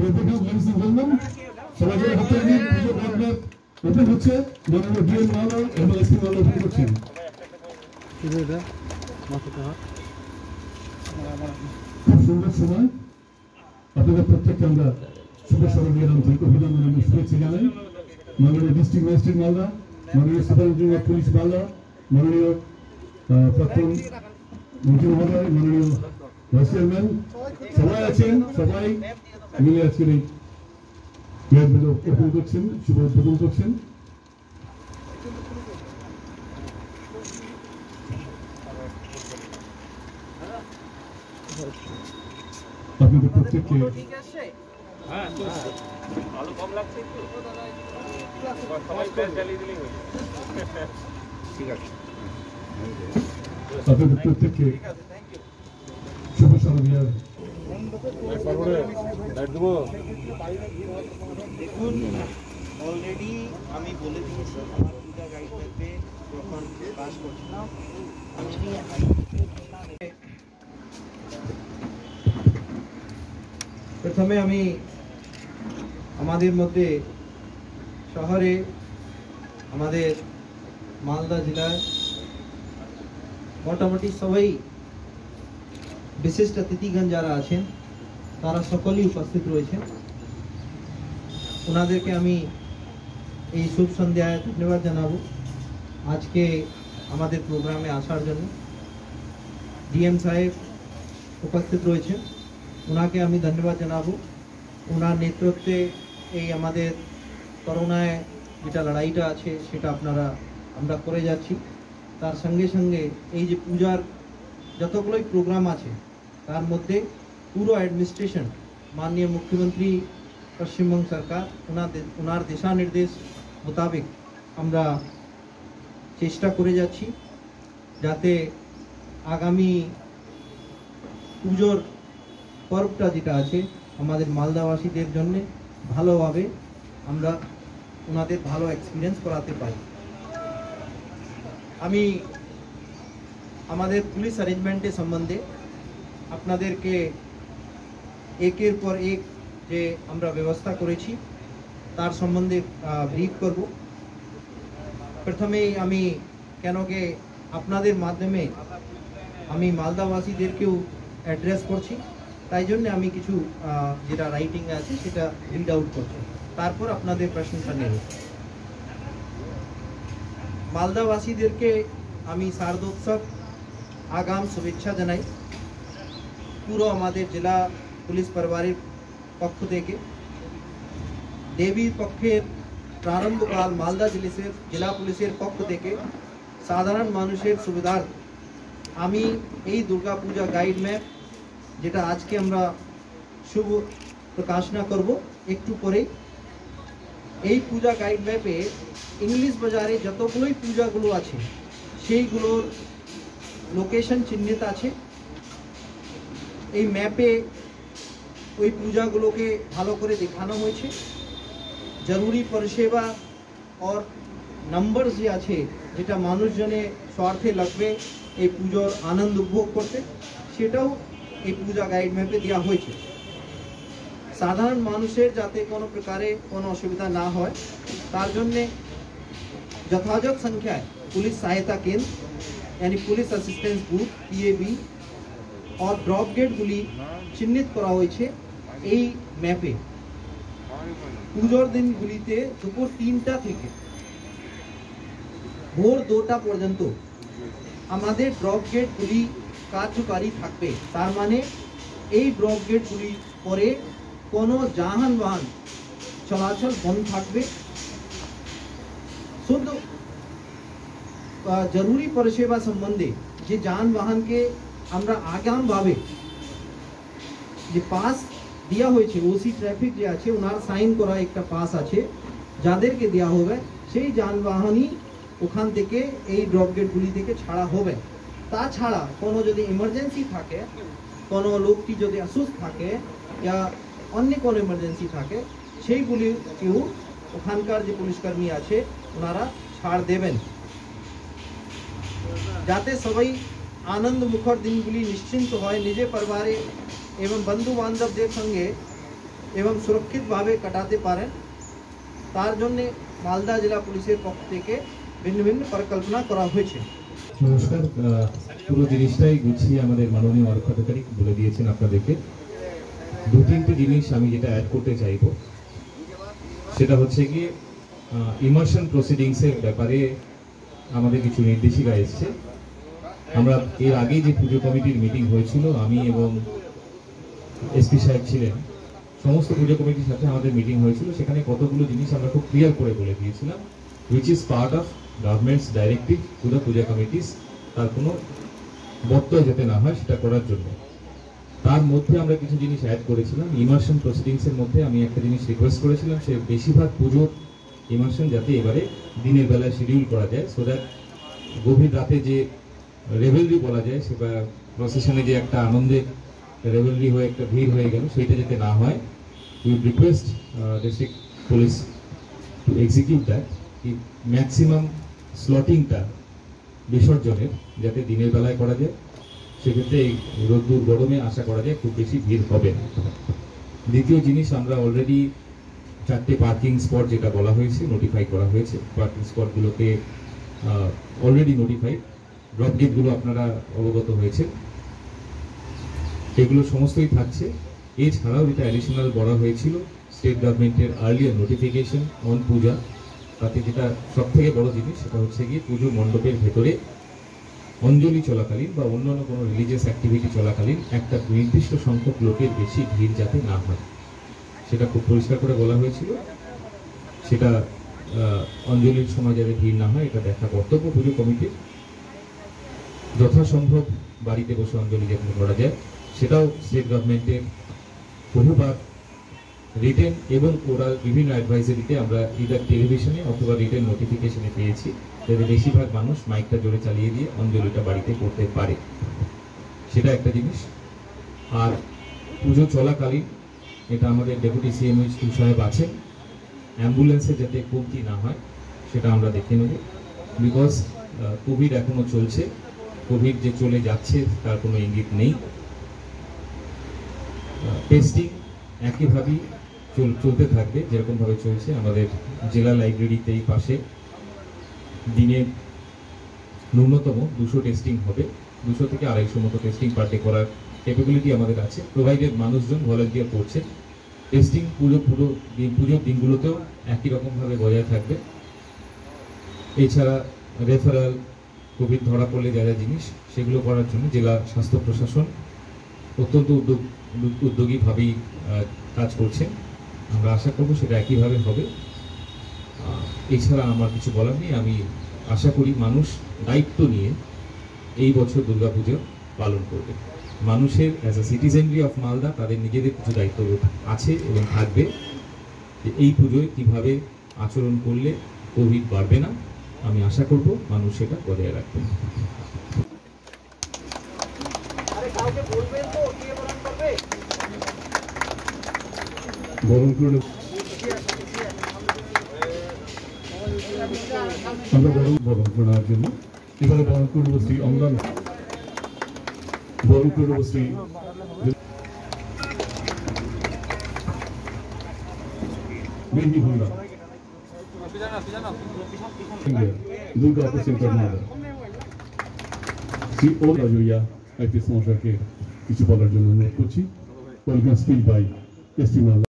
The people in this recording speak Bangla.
ওপেন হচ্ছে মাননীয় ডিএম মালা এবং এসপি মালা ওপেন করছেন। খুব সুন্দর সময়, আপনাদের প্রত্যেককে আমরা শুভেচ্ছা আন্তরিক অভিনন্দন এবং শুভেচ্ছা জানাই। মাননীয় ডিস্ট্রিক্ট ম্যাজিস্ট্রেট মালদা, মাননীয় সুপারিনটেন্ডেন্ট পুলিশ মালদা, মাননীয় প্রাক্তন মন্ত্রী মহোদয়, মাননীয় ভাইস চেয়ারম্যান সবাই আছেন, সবাই মিলে আজকের এই ক্যাম্পগুলো ওপেন করছেন, শুভ উদ্বোধন করছেন। আপনাদের প্রত্যেককে আপনাদের প্রত্যেককে শুভ শারদীয়ার দেখুন, অলরেডি আমি বলে দিয়েছি আমার পূজা গাইড ম্যাপে যখন কাজ করছিলাম প্রথমে আমি আমাদের মধ্যে শহরে আমাদের মালদা জেলার মোটামুটি সবাই বিশিষ্ট অতিথিগণ যারা আছেন তারা সকলেই উপস্থিত রয়েছেন। ওনাদেরকে আমি এই শুভ সন্ধ্যায় ধন্যবাদ জানাবো আজকে আমাদের প্রোগ্রামে আসার জন্য। ডিএম সাহেব উপস্থিত রয়েছেন, ওনাকে আমি ধন্যবাদ জানাবো। ওনার নেতৃত্বে এই আমাদের করোনায় যেটা লড়াইটা আছে সেটা আমরা করে যাচ্ছি। তার সঙ্গে সঙ্গে এই যে পূজার যতগুলোই প্রোগ্রাম আছে তার মধ্যে পুরো অ্যাডমিনিস্ট্রেশন মাননীয় মুখ্যমন্ত্রী পশ্চিমবঙ্গ সরকার ওনার দিশা নির্দেশ মোতাবেক আমরা চেষ্টা করে যাচ্ছি যাতে আগামী পুজোর পর্বটা যেটা আছে আমাদের মালদাবাসীদের জন্য ভালোভাবে আমরা ওনাদের ভালো এক্সপিরিয়েন্স করাতে পারি। আমি আমাদের পুলিশ অ্যারেঞ্জমেন্টের সম্বন্ধে আপনাদেরকে একের পর এক যে আমরা ব্যবস্থা করেছি তার সম্বন্ধে ব্রিফ করব। প্রথমেই আমি কেন কি আপনাদের মাধ্যমে আমি মালদাবাসীদেরকেও অ্যাড্রেস করছি, তাই জন্য আমি কিছু যেটা রাইটিং আছে সেটা রিড আউট করছি, তারপর আপনাদের প্রশ্নটা নেব। মালদাবাসীদেরকে আমি শারদোৎসব আগাম শুভেচ্ছা জানাই। পুরো আমাদের জেলা পুলিশ পরিবারের পক্ষ থেকে দেবীর পক্ষের প্রারম্ভকাল মালদা জেলা পুলিশের পক্ষ থেকে সাধারণ মানুষের সুবিধার আমি এই দুর্গা পূজা গাইড ম্যাপ যেটা আজকে আমরা শুভ প্রকাশনা করব একটু পরে, এই পূজা গাইড ম্যাপে ইংলিশ বাজারে যতগুলোই পূজাগুলো আছে সেইগুলোর লোকেশন চিহ্নিত আছে। এই ম্যাপে ওই পূজাগুলোকে ভালো করে দেখানো হয়েছে। জরুরি পরিষেবা और নাম্বার যে আছে যেটা মানুষজনে স্বার্থে লাগবে এই পুজোর আনন্দ উপভোগ করতে, সেটাও এই পূজা গাইড ম্যাপে দেওয়া হয়েছে। সাধারণ মানুষের যাতে কোনো প্রকারে কোনো অসুবিধা না হয় তার জন্যে যথাযথ সংখ্যায় পুলিশ সহায়তা কেন্দ্র यानी পুলিশ অ্যাসিস্ট্যান্স বুথ PAB और ড্রপ গেটগুলি চিহ্নিত করা হয়েছে এই ম্যাপে। পুজোর দিনগুলিতে দুপুর 3টা থেকে ভোর 2টা পর্যন্ত আমাদের ড্রপ গেটগুলি কার্যকারী থাকবে। তার মানে এই ড্রপ গেটগুলি পরে কোনো যানবাহন চলাচল বন্ধ থাকবে। শুধু জরুরি পরিষেবা সম্বন্ধে যে যানবাহনকে আমরা আগামভাবে যে পাস দেওয়া হয়েছে ওসি ট্রাফিক যে আছে ওনার সাইন করা একটা পাস আছে যাদেরকে দেওয়া হবে সেই যানবাহনই ওখান থেকে এই ড্রপ গেটগুলি থেকে ছাড়া হবে। তাছাড়া কোনো যদি ইমার্জেন্সি থাকে, কোনো লোকটি যদি অসুস্থ থাকে या অন্য কোনো ইমার্জেন্সি থাকে সেইগুলিকেও ওখানকার যে পুলিশকর্মী আছে ওনারা ছাড় দেবেন, যাতে সবাই আনন্দ মুখর দিনগুলি নিশ্চিন্ত হয়, নিজে পরিবারে এবং বন্ধু বান্ধবদের সঙ্গে এবং সুরক্ষিতভাবে কাটাতে পারেন তার জন্য মালদা জেলা পুলিশের পক্ষ থেকে ভিন্ন ভিন্ন পরিকল্পনা করা হয়েছে। নমস্কার, পুরো জিনিসটাই গুছিয়ে আমাদের মাননীয় আরক্ষা আধিকারিক বলে দিয়েছেন আপনাদেরকে। দু তিনটে জিনিস আমি যেটা অ্যাড করতে চাইবো সেটা হচ্ছে গিয়ে ইমার্শন প্রসিডিংসের ব্যাপারে আমাদের কিছু নির্দেশিকা এসছে। আমরা এর আগে যে পুজো কমিটির মিটিং হয়েছিল, আমি এবং এসপি সাহেব ছিলেন, সমস্ত পুজো কমিটির সাথে আমাদের মিটিং হয়েছিল। সেখানে কতগুলো জিনিস আমরা খুব ক্লিয়ার করে বলে দিয়েছিলাম, which is part of government's directive to the puja committees, তার কোনো বর্তয় যাতে না হয় সেটা করার জন্য। তার মধ্যে আমরা কিছু জিনিস অ্যাড করেছিলাম। ইমার্শন প্রসিডিংসের মধ্যে আমি একটা জিনিস রিকোয়েস্ট করেছিলাম, সে বেশিরভাগ পুজোর ইমার্শন যাতে এবারে দিনের বেলায় শিডিউল করা যায়, সো দ্যাট গভীর রাতে যে রেভেলরি বলা যায়, সেটা প্রসেশনে যে একটা আনন্দের রেভেলরি হয়ে একটা ভিড় হয়ে গেল, সেইটা যাতে না হয়। We request district police to execute that, maximum স্লটিংটা বিসর্জনের যাতে দিনের বেলায় করা যায়। সেক্ষেত্রে এই রোদ্দুর গরমে আশা করা যায় খুব বেশি ভিড় হবে না। দ্বিতীয় জিনিস, আমরা অলরেডি 4টে পার্কিং স্পট যেটা বলা হয়েছে নোটিফাই করা হয়েছে। পার্কিং স্পটগুলোকে অলরেডি নোটিফাইড। ড্রপ গেটগুলো আপনারা অবগত হয়েছে, এগুলো সমস্তই থাকছে। এছাড়াও যেটা অ্যাডিশনাল বলা হয়েছিল স্টেট গভর্নমেন্টের আর্লিয়ার নোটিফিকেশন অন পূজা, তাতে যেটা সব থেকে বড় জিনিস সেটা হচ্ছে গিয়ে পুজো মণ্ডপের ভেতরে অঞ্জলি চলাকালীন বা অন্যান্য কোনো রিলিজিয়াস অ্যাক্টিভিটি চলাকালীন একটা নির্দিষ্ট সংখ্যক লোকের বেশি ভিড় যাতে না হয়, সেটা খুব পরিষ্কার করে বলা হয়েছিল। সেটা অঞ্জলির সময় যাতে ভিড় না হয় এটা দেখা কর্তব্য পুজো কমিটির। যথাসম্ভব বাড়িতে বসে অঞ্জলি যাতে করা যায়, সেটাও স্টেট গভর্নমেন্টের বহুবার রিটেন এবং ওরাল বিভিন্ন অ্যাডভাইজারিতে আমরা ইদার টেলিভিশনে অথবা রিটেন নোটিফিকেশনে পেয়েছি, যাতে বেশিরভাগ মানুষ মাইকটা জোরে চালিয়ে দিয়ে অঞ্জলিটা বাড়িতে করতে পারে, সেটা একটা জিনিস। আর পুজো চলাকালীন এটা আমাদের ডেপুটি সিএমএইচ সাহেব আছেন, অ্যাম্বুলেন্সে যাতে কমতি না হয় সেটা আমরা দেখে নেব। বিকজ কোভিড এখনো চলছে, কোভিড যে চলে যাচ্ছে তার কোনো ইঙ্গিত নেই। টেস্টিং একইভাবেই চলতে থাকবে যেরকমভাবে চলছে। আমাদের জেলা লাইব্রেরিতেই পাশে দিনে ন্যূনতম 200 টেস্টিং হবে, 200 থেকে 250 মতো টেস্টিং পার ডে করার ক্যাপাবিলিটি আমাদের আছে। প্রোভাইডেড মানুষজন ভলান্টিয়ার করছে। টেস্টিং পুজোর দিনগুলোতেও একই রকমভাবে বজায় থাকবে। এছাড়া রেফারেল, কোভিড ধরা পড়লে যা যা জিনিস সেগুলো করার জন্য জেলা স্বাস্থ্য প্রশাসন অত্যন্ত উদ্যোগীভাবেই কাজ করছে। আমরা আশা করব সেটা একইভাবে হবে। এছাড়া আমার কিছু বলার নেই। আমি আশা করি মানুষ দায়িত্ব নিয়ে এই বছর দুর্গাপুজো পালন করবে। মানুষের অ্যাজ আ সিটিজেনরি অফ মালদা তাদের নিজেদের কিছু দায়িত্ব আছে এবং থাকবে, যে এই পুজোয় কীভাবে আচরণ করলে কোভিড বাড়বে না। আমি আশা করব মানুষ সেটা বজায় রাখবেন। বরণ করে আমরা বরণ করে নেওয়ার জন্য এবারে বরণ করে নেব শ্রী অঙ্গন, বরণ করে নেব শ্রী বেনি হুন্ডা দুর্গা অপারেশন কর্নার শ্রী ও রাজুয়া আইপিএস মহাশয়কে কিছু বলার জন্য অনুরোধ করছি। Welcome speech by ST Malda.